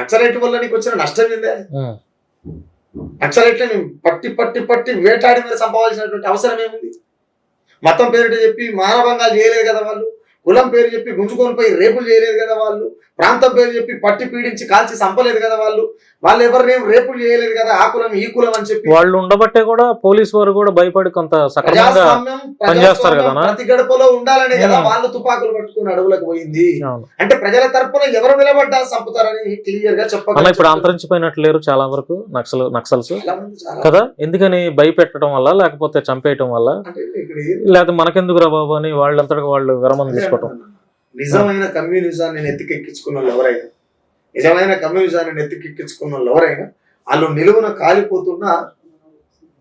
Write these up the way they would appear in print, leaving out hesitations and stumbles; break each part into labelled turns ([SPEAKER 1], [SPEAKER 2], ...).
[SPEAKER 1] నక్సలైట్ వల్ల నీకు వచ్చిన నష్టం ఏందే? నక్సలైట్లని పట్టి పట్టి పట్టి వేటాడి మీద సంపాదించినటువంటి అవసరం ఏముంది? మతం పేరిట చెప్పి మానభంగాలు చేయలేదు కదా వాళ్ళు, కులం పేరు చెప్పి గుంజుకొని పోయి రేపులు చేయలేదు కదా వాళ్ళు, ప్రాంతం పేరు చెప్పి పట్టి పీడించి కాల్చి చంపలేదు కదా వాళ్ళు, వాళ్ళు ఎవరినేం రేపులు చేయలేదు కదా ఆ కులం ఈ కులం అని చెప్పి.
[SPEAKER 2] వాళ్ళు ఉండబట్టే కూడా పోలీసు వారు కూడా భయపడి కొంత పనిచేస్తారు కదా,
[SPEAKER 1] ప్రతి గడపలో ఉండాలనే కదా వాళ్ళు తుపాకులు పట్టుకుని అడవులకు పోయింది. అంటే ప్రజల తరపున ఎవరు నిలబడ్డా చంపుతారని క్లియర్ గా చెప్పాలి.
[SPEAKER 2] ఇప్పుడు అంతరించిపోయినట్లు లేరు చాలా వరకు నక్సల్స్ కదా, ఎందుకని భయపెట్టడం వల్ల లేకపోతే చంపేయటం వల్ల, లేకపోతే మనకెందుకు రా బాబు అని వాళ్ళంతటికి వాళ్ళు విరమణ తీసుకోవటం.
[SPEAKER 1] నిజమైన కమ్యూనిజాన్ని నెత్తికెక్కించుకున్న వాళ్ళు ఎవరైనా, నిజమైన కమ్యూనిజాన్ని నెత్తికెక్కించుకున్న వాళ్ళు ఎవరైనా వాళ్ళు నిలువున కాలిపోతున్న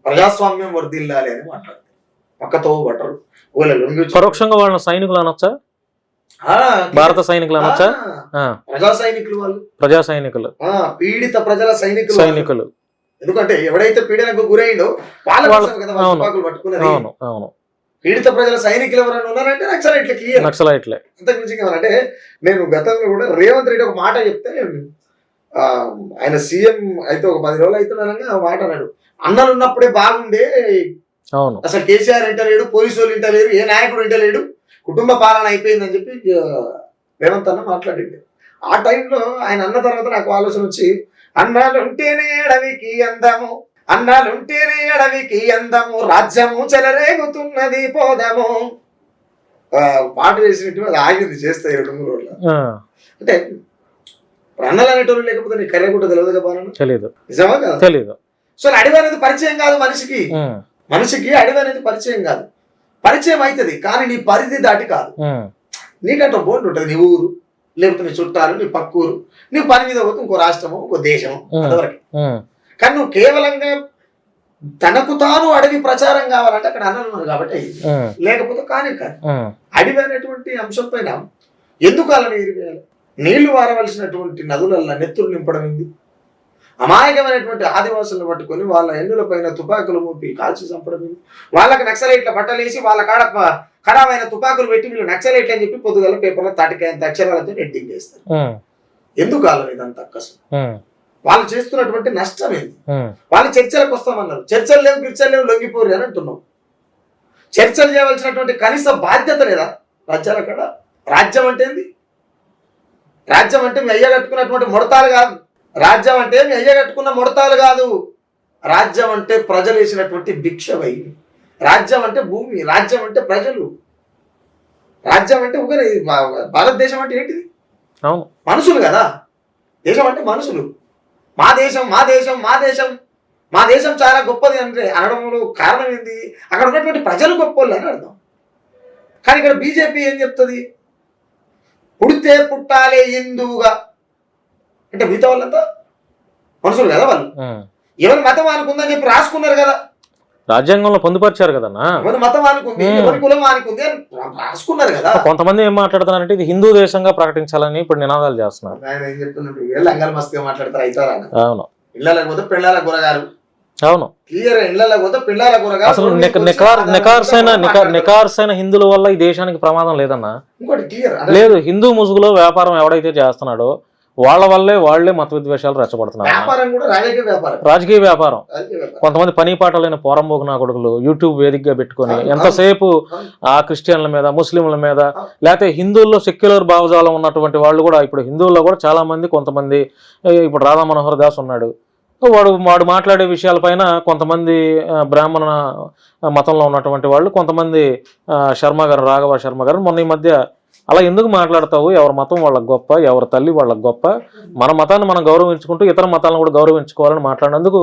[SPEAKER 1] ప్రజాస్వామ్యం వర్ధిల్లాలి అని మాట్లాడతారు. పక్కతో పట్టరు.
[SPEAKER 2] పరోక్షంగా వాళ్ళ సైనికులు అనొచ్చా, భారత సైనికులు అనొచ్చా?
[SPEAKER 1] ప్రజా సైనికులు వాళ్ళు,
[SPEAKER 2] ప్రజా సైనికులు,
[SPEAKER 1] పీడిత ప్రజల సైనికులు. ఎందుకంటే ఎవడైతే పీడనకు గురైండో వాళ్ళ పట్టుకున్నది.
[SPEAKER 2] అవును,
[SPEAKER 1] పీడిత ప్రజల సైనికులు ఎవరైనా ఉన్నారంటే నక్సలైట్లే. అంతకుమించి అంటే నేను గతంలో కూడా రేవంత్ రెడ్డి ఒక మాట చెప్తే, ఆయన సీఎం అయితే ఒక 10 రోజులు అవుతున్నానని ఆ మాట అన్నాడు, అన్నలు ఉన్నప్పుడే బాగుండే, అసలు కేసీఆర్ ఇంటలేడు, పోలీసు వాళ్ళు ఇంటలేరు, ఏ నాయకుడు ఇంటలేడు, కుటుంబ పాలన అయిపోయిందని చెప్పి రేవంత్ అన్న మాట్లాడింది. ఆ టైంలో ఆయన అన్న తర్వాత నాకు ఆలోచన వచ్చి, అన్నాలుంటేనే అడవికి అందము, అన్నాలుంటేనే అడవికి అందము, రాజ్యము చెలరేగుతున్నది పోదము పాట చేసినట్టు అది ఆగింది చేస్తే 2-3 రోజులు. అంటే అన్నలు అనేటోళ్ళు లేకపోతే నీ కర్రెగుట్ట తెలియదు కదా,
[SPEAKER 2] తెలియదు,
[SPEAKER 1] నిజమా కదా,
[SPEAKER 2] తెలియదు.
[SPEAKER 1] సో అడవి అనేది పరిచయం కాదు మనిషికి అడవి అనేది పరిచయం కాదు. పరిచయం అవుతుంది కానీ నీ పరిధి దాటి కాదు. నీకంటే బోర్డు ఉంటుంది, నీ ఊరు లేకపోతే నీ చుట్టాలు, నీ పక్కూరు, నీ పని మీద పోతే ఇంకో రాష్ట్రము, ఇంకో దేశము, అంతవరకు. కానీ నువ్వు కేవలంగా తనకు తాను అడవి ప్రచారం కావాలంటే అక్కడ అన్నలు ఉన్నారు కాబట్టి, లేకపోతే కానీ కాదు. అడవి అనేటువంటి అంశం పైన ఎందుకు అలా నీళ్లు వారవలసినటువంటి నదులల్లో నెత్తులు నింపడం ఏంది? అమాయకమైనటువంటి ఆదివాసులను పట్టుకొని వాళ్ళ ఎన్నుల పైన తుపాకులు మూపి కాల్చి చంపడం ఏంది? వాళ్ళకి నక్సలైట్ల బట్టలేసి వాళ్ళ కాడ ఖరాబైన తుపాకులు పెట్టి వీళ్ళు నక్సలైట్లు అని చెప్పి పొద్దుగల పేపర్లో తాటికాయంత అక్షరాలతో ఎడ్డింగ్ చేస్తారు. ఎందుకు అలా ఇదంతా అక్కసం? వాళ్ళు చేస్తున్నటువంటి నష్టం ఏంది? వాళ్ళు చర్చలకు వస్తామన్నారు, చర్చలు లేవు గిర్చలు లేవు, లొంగిపోరు అని అంటున్నావు. చర్చలు చేయవలసినటువంటి కనీస బాధ్యత లేదా రాజ్యాల కాడ? రాజ్యం అంటే ఏంది? రాజ్యం అంటే మీ అయ్య కట్టుకున్నటువంటి ముడతాలు కాదు. రాజ్యం అంటే మీ అయ్య కట్టుకున్న ముడతాలు కాదు. రాజ్యం అంటే ప్రజలు వేసినటువంటి భిక్షవై. రాజ్యం అంటే భూమి, రాజ్యం అంటే ప్రజలు, రాజ్యం అంటే ఒకరి. భారతదేశం అంటే ఏంటిది? మనుషులు కదా, దేశం అంటే మనుషులు. మా దేశం మా దేశం మా దేశం మా దేశం చాలా గొప్పది అంటే అనడంలో కారణం ఏంది? అక్కడ ఉన్నటువంటి ప్రజలు గొప్పోళ్ళు అని అర్థం. కానీ ఇక్కడ బీజేపీ ఏం చెప్తుంది? పుడితే పుట్టాలే హిందువుగా అంటే మిగతా వాళ్ళంతా మనుషులు కదా, వాళ్ళు ఎవరి మతం అనుకుందని చెప్పి రాసుకున్నారు కదా,
[SPEAKER 2] రాజ్యాంగంలో పొందుపరిచారు కదన్నా.
[SPEAKER 1] ఎవరి మతం అనుకుంది, ఎవరి కులం అనుకుంది అని రాసుకున్నారు కదా.
[SPEAKER 2] కొంతమంది ఏం మాట్లాడుతున్నారంటే ఇది హిందూ దేశంగా ప్రకటించాలని ఇప్పుడు నినాదాలు చేస్తున్నారు.
[SPEAKER 1] ఆయన ఏం చెప్తున్నట్టు లంగాలు మస్తుగా మాట్లాడతారు అవుతారా?
[SPEAKER 2] అవును,
[SPEAKER 1] ఇళ్ళకి పోతే పిల్లల కూరగారు.
[SPEAKER 2] అవును,
[SPEAKER 1] క్లియర్. ఇళ్ళకి పోతే పిల్లల కూరగారు.
[SPEAKER 2] అసలు నికార్సైన హిందువుల వల్ల ఈ దేశానికి ప్రమాదం లేదన్నా.
[SPEAKER 1] ఇంకోటి క్లియర్
[SPEAKER 2] లేదు, హిందూ ముసుగులో వ్యాపారం ఎవడైతే చేస్తున్నాడో వాళ్ళ వాళ్లే మత విద్వేషాలు రెచ్చగొడుతున్నారు. రాజకీయ వ్యాపారం. కొంతమంది పని పాట లేని పోరంబోకు నా కొడుకులు యూట్యూబ్ వేదికగా పెట్టుకొని ఎంతసేపు ఆ క్రిస్టియన్ల మీద, ముస్లింల మీద, లేకపోతే హిందువుల్లో సెక్యులర్ భావజాలం ఉన్నటువంటి వాళ్ళు కూడా, ఇప్పుడు హిందువుల్లో కూడా చాలా మంది, కొంతమంది ఇప్పుడు రాధా మనోహర్ దాస్ ఉన్నాడు, వాడు మాట్లాడే విషయాలపైన కొంతమంది బ్రాహ్మణ మతంలో ఉన్నటువంటి వాళ్ళు, కొంతమంది రాఘవ శర్మ గారు మొన్న ఈ మధ్య అలా ఎందుకు మాట్లాడతావు, ఎవరి మతం వాళ్ళకి గొప్ప, ఎవరి తల్లి వాళ్ళకి గొప్ప, మన మతాన్ని మనం గౌరవించుకుంటూ ఇతర మతాలను కూడా గౌరవించుకోవాలని మాట్లాడినందుకు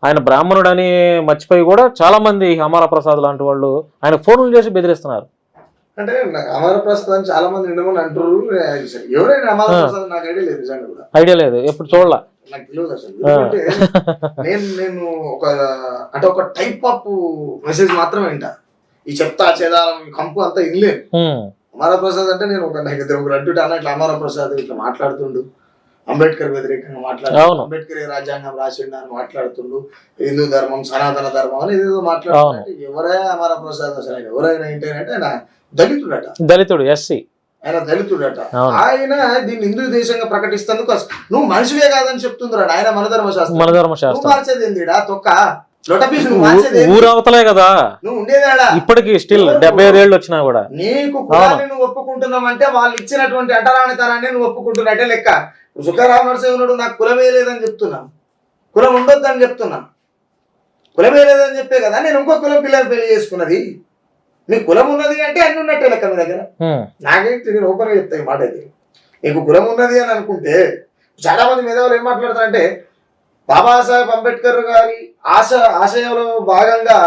[SPEAKER 2] ఆయన బ్రాహ్మణుడని మర్చిపోయి కూడా చాలా మంది అమర ప్రసాద్ లాంటి వాళ్ళు ఆయన ఫోన్లు చేసి బెదిరిస్తున్నారు.
[SPEAKER 1] అంటే అమర ప్రసాద్ అని చాలా మంది అంటారు. ఎవరైనా అమర ప్రసాద్ నాకు
[SPEAKER 2] ఐడియా లేదు, ఎప్పుడు చూడలే,
[SPEAKER 1] నాకు తెలియదు అసలు. నేను ఒక టైప్ ఆఫ్ మెసేజ్ మాత్రమే వింటా. ఈ చెత్త చేదాలం కంపు అంతా ఇన్లేదు. అమర ప్రసాద్ అంటే నేను నాకు ఇద్దరు అడ్డుట అన్న ఇట్లా అమర ప్రసాద్ ఇట్లా మాట్లాడుతుండు, అంబేద్కర్ వ్యతిరేకంగా మాట్లాడుతుండు, అంబేద్కర్ రాజ్యాంగం రాసిండు అని మాట్లాడుతుండు, హిందూ ధర్మం సనాతన ధర్మం అని ఏదేదో మాట్లాడుతుంటే ఎవరైనా అమర ప్రసాద్ అసలు ఎవరైనా ఏంటంటే ఆయన దళితుడట.
[SPEAKER 2] దళితుడు, ఎస్సీ.
[SPEAKER 1] ఆయన దళితుడట.
[SPEAKER 2] అవును.
[SPEAKER 1] ఆయన దీన్ని హిందూ దేశంగా ప్రకటిస్తేందుకు నువ్వు మనిషివే కాదని చెప్తుందిరాడు ఆయన. మన ధర్మశాస్త్రం నువ్వు మార్చేది ఏందిడా తొక్క లొటపీస్ నువ్వు మార్చేది
[SPEAKER 2] ఊరవతలే కదా
[SPEAKER 1] నువ్వు ఉండేదాడా
[SPEAKER 2] ఇప్పటికి స్టిల్ 75 ఏళ్ళు వచ్చినా కూడా.
[SPEAKER 1] నీకు కులాన్ని నువ్వు ఒప్పుకుంటున్నావంటే వాళ్ళు ఇచ్చినటువంటి అంటరానితనాన్ని నువ్వు ఒప్పుకుంటున్నట్టే లెక్క. సుఖరావు నరసింహుడు నాకు కులమే లేదని చెప్తున్నా, కులం ఉండొద్దని చెప్తున్నా. కులమే లేదని చెప్పే కదా నేను ఇంకో కులం పిల్లలు పెళ్లి చేసుకున్నది. మీ కులం ఉన్నది అంటే అన్ని ఉన్నట్టే లెక్క మీ దగ్గర. నాకేంటి నేను ఓపెన్గా చెప్తాను మాట అయితే. నీకు కులం ఉన్నది అని అనుకుంటే చాలా మంది మేధావులు ఏం మాట్లాడతారంటే బాబాసాహెబ్ అంబేద్కర్ గారి ఆశయంలో భాగంగా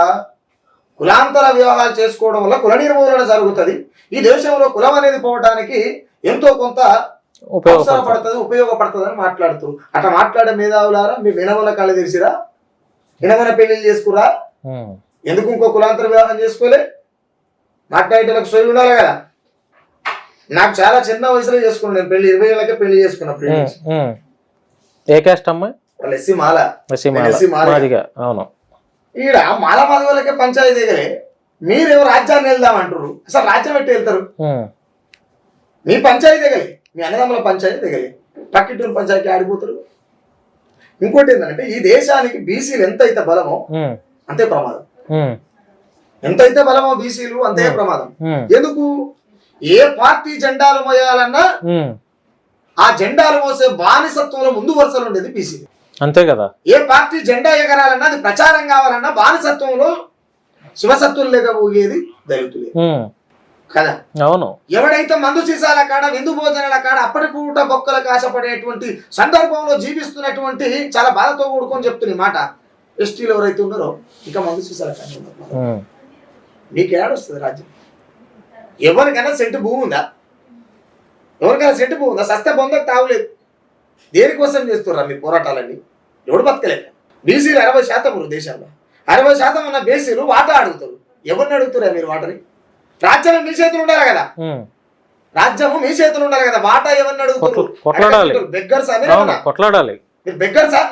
[SPEAKER 1] కులాంతర వివాహాలు చేసుకోవడం వల్ల కుల నిర్మూలన జరుగుతుంది, ఈ దేశంలో కులం అనేది పోవడానికి ఎంతో కొంత ఉపయోగపడుతుంది అని మాట్లాడుతారు. అట్లా మాట్లాడే మేధావులారా మీ వినమల కళ్ళు తెలిసిరా? వినమన పెళ్లిళ్ళు చేసుకురా? ఎందుకు ఇంకో కులాంతర వివాహం చేసుకోలే? మాట్లాడేటలకు సోయి ఉండాలి కదా. నాకు చాలా చిన్న వయసులో చేసుకున్నాను నేను పెళ్లి, 20 ఏళ్ళకే పెళ్లి చేసుకున్నప్పుడు.
[SPEAKER 2] ఏ కాస్ట్ అమ్మాయి?
[SPEAKER 1] వాళ్ళు ఎస్సీ మాల.
[SPEAKER 2] అవును.
[SPEAKER 1] ఈడ మాల మాధవులకే పంచాయతీ దిగలే, మీరేమో రాజ్యాన్ని వెళ్దామంటారు. అసలు రాజ్యం ఎట్టి వెళ్తారు? మీ పంచాయతీ దిగలే, మీ అన్నదమ్ముల పంచాయతీ దిగలే, పక్కింటి పంచాయతీ ఆడిపోతారు. ఇంకోటి ఏంటంటే ఈ దేశానికి బీసీలు ఎంతైతే బలమో అంతే ప్రమాదం. ఎంతైతే బలమో బీసీలు అంతే ప్రమాదం. ఎందుకు? ఏ పార్టీ జెండాలు మోయాలన్నా ఆ జెండాలు మోసే బానిసత్వంలో ముందు వరుసలు ఉండేది బీసీలు.
[SPEAKER 2] అంతే కదా.
[SPEAKER 1] ఏ పార్టీ జెండా ఎగరాలన్నా అది ప్రచారం కావాలన్నా బానిసత్వంలో శివసత్తులు లేక పోయేది దళితులే కదా. అవును. ఎవడైతే మందు సీసాల కాడ విందు భోజనాల కాడ అప్పటి పూట బొక్కలకు ఆశపడేటువంటి సందర్భంలో జీవిస్తున్నటువంటి చాలా బాధతో కూడుకొని చెప్తున్న మాట ఎస్టీలు ఎవరైతే ఉన్నారో ఇంకా మందు సీసాల కాడ ఉన్నారు. మీకు ఏడొస్తుంది రాజ్యం? ఎవరికైనా సెంటు భూమి ఉందా? ఎవరికైనా సెంటు భూమి ఉందా? సస్త బొందకు తావులేదు. దేనికోసం చేస్తున్నారు మీ పోరాటాలన్నీ? ఎవడు బతకలేదు. బీసీలు 60% దేశంలో 60% ఉన్న బీసీలు వాటా అడుగుతారు. ఎవరిని అడుగుతారా మీరు వాటని? రాజ్యం మీ చేతులు ఉండాలి కదా, రాజ్యము మీ చేతులు ఉండాలి కదా. వాటా ఎవరిని అడుగుతారు? బెగ్గర్సా? మీరు బెగ్గర్సా?